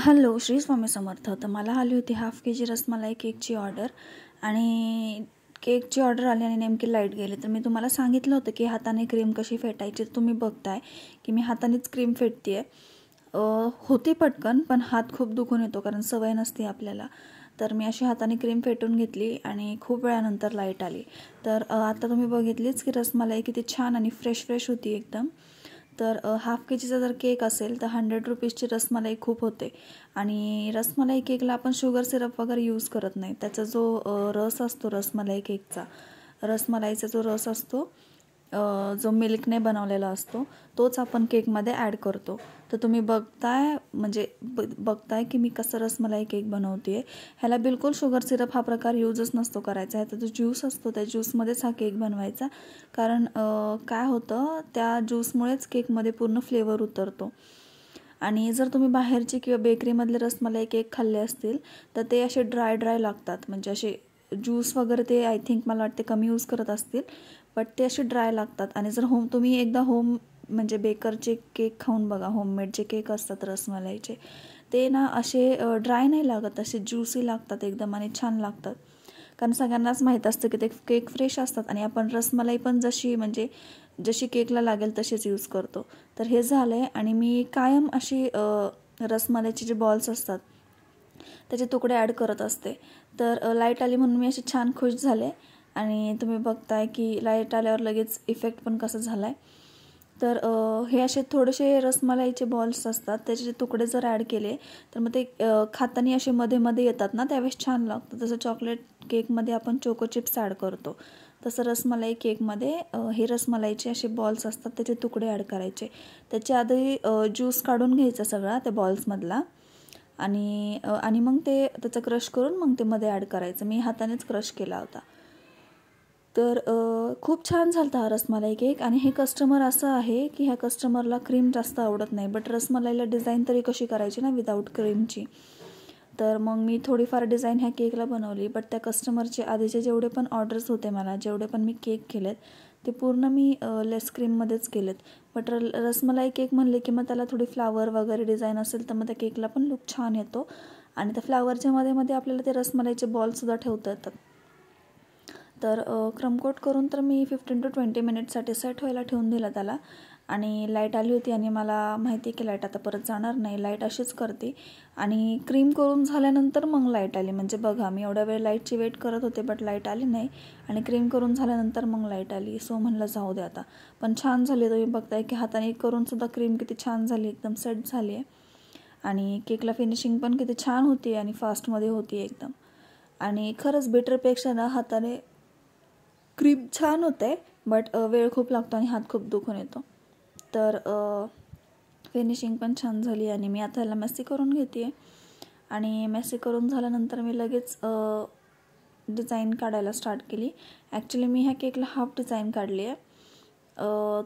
Hello, Shri Swami Samarth. तर मला आली होती हाफ के-जी रसमलाई केकची ऑर्डर आणि केकची ऑर्डर आली आणि नेमकी लाईट गेली. तर मी तुम्हाला सांगितलं होतं की हाताने क्रीम कशी फेटायची. तुम्ही बघताय की मी हातानेच क्रीम फेटते आहे. होती पटकन, पण हात खूप दुखून येतो कारण सवय नसते आपल्याला. तर मी अशी हाताने क्रीम फेटून घेतली आणि खूप वेळानंतर लाईट आली. तर आता तुम्ही बघितलीच की रसमलाई किती छान आणि फ्रेश होती एकदम. तर हाफ के-जीचा जर केक असेल तर 100 रुपीजची रसमलाई खूप होते. आणि रसमलाई केकला आपण शुगर सिरप वगैरे यूज करत नाही. त्याचा जो रस असतो रसमलाई केकचा, रसमलाईचा जो रस असतो, जो मिल्कने बनवलेला असतो, तोच आपण केकमध्ये ॲड करतो. तर तुम्ही बघताय की मी कसं रसमलाई केक बनवते. ह्याला बिलकुल शुगर सिरप हा प्रकार यूजच नसतो करायचा. ह्याचा जो ज्यूस असतो त्या ज्यूसमध्येच हा केक बनवायचा. कारण काय होतं, त्या ज्यूसमुळेच केकमध्ये पूर्ण फ्लेवर उतरतो. आणि जर तुम्ही बाहेरची किंवा बेकरीमधले रसमलाई केक खाल्ले असतील तर ते असे ड्राय लागतात. म्हणजे असे ज्यूस वगैरे ते आय थिंक मला वाटते कमी यूज करत असतील, बट ते असे ड्राय लागतात. आणि जर तुम्ही एकदा म्हणजे बेकरचे केक खाऊन बघा, होममेड जे केक असतात रसमलाईचे, ते ना असे ड्राय नाही लागत, असे ज्यूसी लागतात एकदम आणि छान लागतात. कारण सगळ्यांनाच माहीत असतं की ते केक फ्रेश असतात आणि आपण रसमलाई पण जशी केकला लागेल तशीच यूज करतो. तर हे झालं आहे आणि मी कायम अशी रसमलाईचे जे बॉल्स असतात त्याचे तुकडे ॲड करत असते. तर लाईट आली म्हणून मी असे छान खुश झाले आणि तुम्ही बघताय की लाईट आल्यावर लगेच इफेक्ट पण कसं झाला आहे. तर हे असे थोडेसे रसमलाईचे बॉल्स असतात, त्याचे तुकडे जर ॲड केले तर मग ते खाताना असे मध्ये येतात ना, त्यावेळेस छान लागतं. जसं चॉकलेट केकमध्ये आपण चोको चिप्स ॲड करतो, तसं रसमलाई केकमध्ये हे रसमलाईचे असे बॉल्स असतात, त्याचे तुकडे ॲड करायचे. त्याच्या आधी ज्यूस काढून घ्यायचा सगळा त्या बॉल्समधला आणि मग ते त्याचं क्रश करून मग ते मध्ये ॲड करायचं. मी हातानेच क्रश केला होता. तर खूप छान झाला होता हा रसमलाई केक. आणि हे कस्टमर असं आहे की ह्या कस्टमरला क्रीम जास्त आवडत नाही, बट रसमलाईला डिझाईन तरी कशी करायची ना विदाऊट क्रीमची. तर मग मी थोडीफार डिझाईन ह्या केकला बनवली. बट त्या कस्टमरचे आधीचे जेवढे पण ऑर्डर्स होते मला, जेवढे पण मी केक केलेत ते पूर्ण मी लेस क्रीममध्येच केलेत. बट रसमलाई केक म्हणले की मग त्याला थोडी फ्लावर वगैरे डिझाईन असेल तर मग त्या केकला पण लुक छान येतो. आणि त्या फ्लावरच्या मध्ये आपल्याला ते रसमलाईचे बॉलसुद्धा ठेवता येतात. तर क्रमकोट करून तर मी 15 to 20 मिनिटसाठी सेट व्हायला ठेवून दिला त्याला. आणि लाईट आली होती आणि मला माहिती आहे की लाईट आता परत जाणार नाही, लाईट अशीच करते. आणि क्रीम करून झाल्यानंतर मग लाईट आली. म्हणजे बघा, मी एवढ्या वेळ लाईटची वेट करत होते बट लाईट आली नाही आणि क्रीम करून झाल्यानंतर मग लाईट आली. सो म्हणलं जाऊ दे आता. पण छान झाली. तुम्ही बघताय की हाताने करूनसुद्धा क्रीम किती छान झाली, एकदम सेट झाली आहे. आणि केकला फिनिशिंग पण किती छान होती आणि फास्टमध्ये होती एकदम. आणि खरंच बेटरपेक्षा ना हाताने क्रीम छान होते, बट वेळ खूप लागतो आणि हात खूप दुखून येतो. तर फिनिशिंग पण छान झाली आणि मी आता ह्याला मेसी करून घेते आहे. आणि मेसी करून झाल्यानंतर मी लगेच डिझाईन काढायला स्टार्ट केली. ॲक्च्युली मी ह्या केकला हाफ डिझाईन काढली आहे,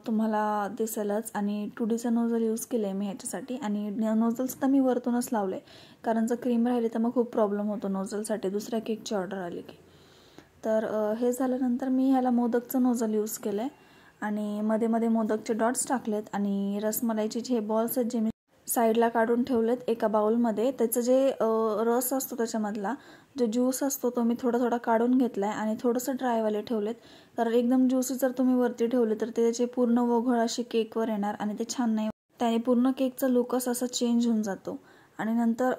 तुम्हाला दिसेलच. आणि 2Dचं नोझल यूज केलं आहे मी ह्याच्यासाठी. आणि नोझलसुद्धा मी वरतूनच लावलं आहे, कारण जर क्रीम राहिली तर मग खूप प्रॉब्लेम होतो नोझलसाठी दुसऱ्या केकची ऑर्डर आली की. तर हे झाल्यानंतर मी ह्याला मोदकचं नोझल यूज केलं आहे आणि मध्ये मोदकचे डॉट्स टाकलेत. आणि रसमलाईचे जे बॉल्स आहेत जे मी साईडला काढून ठेवलेत एका बाउलमध्ये, त्याचं जे रस असतो त्याच्यामधला जो ज्यूस असतो तो मी थोडा काढून घेतला आहे आणि थोडंसं ड्रायवाले ठेवलेत. कारण एकदम ज्यूसी जर तुम्ही वरती ठेवले तर त्याचे पूर्ण वघळ अशी केकवर येणार आणि ते छान नाही. त्याने पूर्ण केकचा लुकच असा चेंज होऊन जातो. आणि नंतर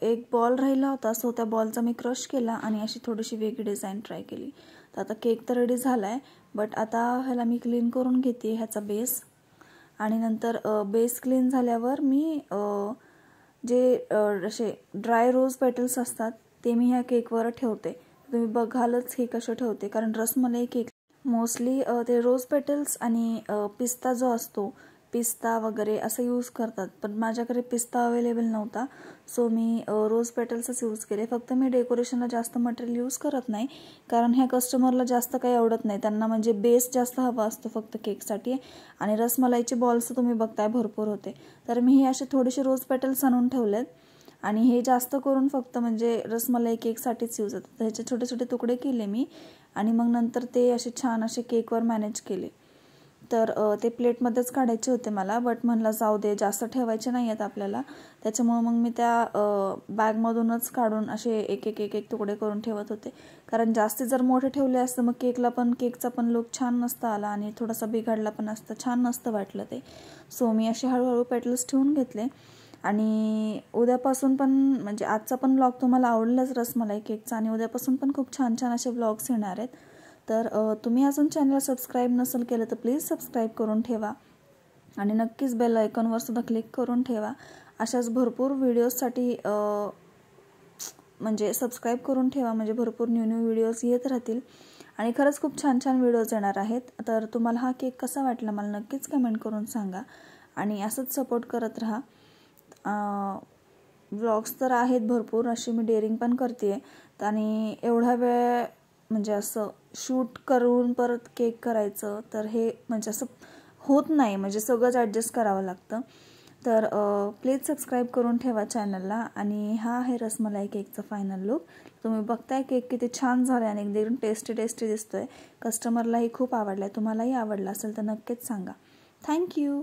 एक बॉल राहिला होता, सो त्या बॉलचा मी क्रश केला आणि अशी थोडीशी वेगळी डिझाईन ट्राय केली. तर आता केक तर रेडी झाला आहे, बट आता ह्याला मी क्लीन करून घेते ह्याचा बेस. आणि नंतर बेस क्लीन झाल्यावर मी जे असे ड्राय रोज पेटल्स असतात ते मी ह्या केकवर ठेवते. तुम्ही बघालच हे कसं ठेवते, कारण रसमलाई केक मोस्टली ते रोज पेटल्स आणि पिस्ता जो असतो, पिस्ता वगैरे असं यूज करतात. पण माझ्याकडे पिस्ता अवेलेबल नव्हता, सो मी रोज पेटल्सच यूज केले. फक्त मी डेकोरेशनला जास्त मटेरियल यूज करत नाही, कारण ह्या कस्टमरला जास्त काही आवडत नाही. त्यांना म्हणजे बेस जास्त हवा असतो फक्त केकसाठी. आणि रसमलाईचे बॉल्स तुम्ही बघताय भरपूर होते. तर मी हे असे थोडेसे रोज पेटल्स आणून ठेवलेत आणि हे जास्त करून फक्त म्हणजे रसमलाई केकसाठीच यूज होतात. ह्याचे छोटे तुकडे केले मी आणि मग नंतर ते असे छान असे केकवर मॅनेज केले. तर ते प्लेटमध्येच काढायचे होते मला, बट म्हणलं जाऊ दे, जास्त ठेवायचे नाही आहेत आपल्याला, त्याच्यामुळं मग मी त्या बॅगमधूनच काढून असे एक एक एक एक तुकडे करून ठेवत होते. कारण जास्ती जर मोठे ठेवले असतं मग केकचा पण लुक छान नसता आला आणि थोडासा बिघडला पण असतं, छान नसतं वाटलं ते. सो मी असे हळूहळू पेटल्स ठेवून घेतले. आणि उद्यापासून पण म्हणजे आजचा पण व्लॉग तुम्हाला आवडलाच रसमलाई केकचा, आणि उद्यापासून पण खूप छान छान असे व्लॉग्स येणार आहेत. तर तुम्ही अजून चॅनलला सबस्क्राईब नसेल केलं तर प्लीज सबस्क्राईब करून ठेवा आणि नक्कीच बेल आयकॉनवर सुद्धा क्लिक करून ठेवा. अशाच भरपूर व्हिडिओजसाठी म्हणजे सबस्क्राईब करून ठेवा, म्हणजे भरपूर न्यू व्हिडिओज येत राहतील आणि खरंच खूप छान छान व्हिडिओज येणार आहेत. तर तुम्हाला हा केक कसा वाटला मला नक्कीच कमेंट करून सांगा आणि असंच सपोर्ट करत राहा. व्लॉग्स तर आहेत भरपूर, अशी मी डेअरिंग पण करते आहे आणि एवढा वेळ म्हणजे असं शूट करून परत केक करायचं तर हे म्हणजे असं होत नाही, म्हणजे सगळंच ॲडजस्ट करावं लागतं. तर प्लीज सबस्क्राईब करून ठेवा चॅनलला. आणि हा आहे रसमलाई केकचा फायनल लुक. तुम्ही बघताय केक किती छान झाला आहे आणि एकदम टेस्टी दिसतोय. कस्टमरलाही खूप आवडला आहे. तुम्हालाही आवडला असेल तर नक्कीच सांगा. थँक्यू.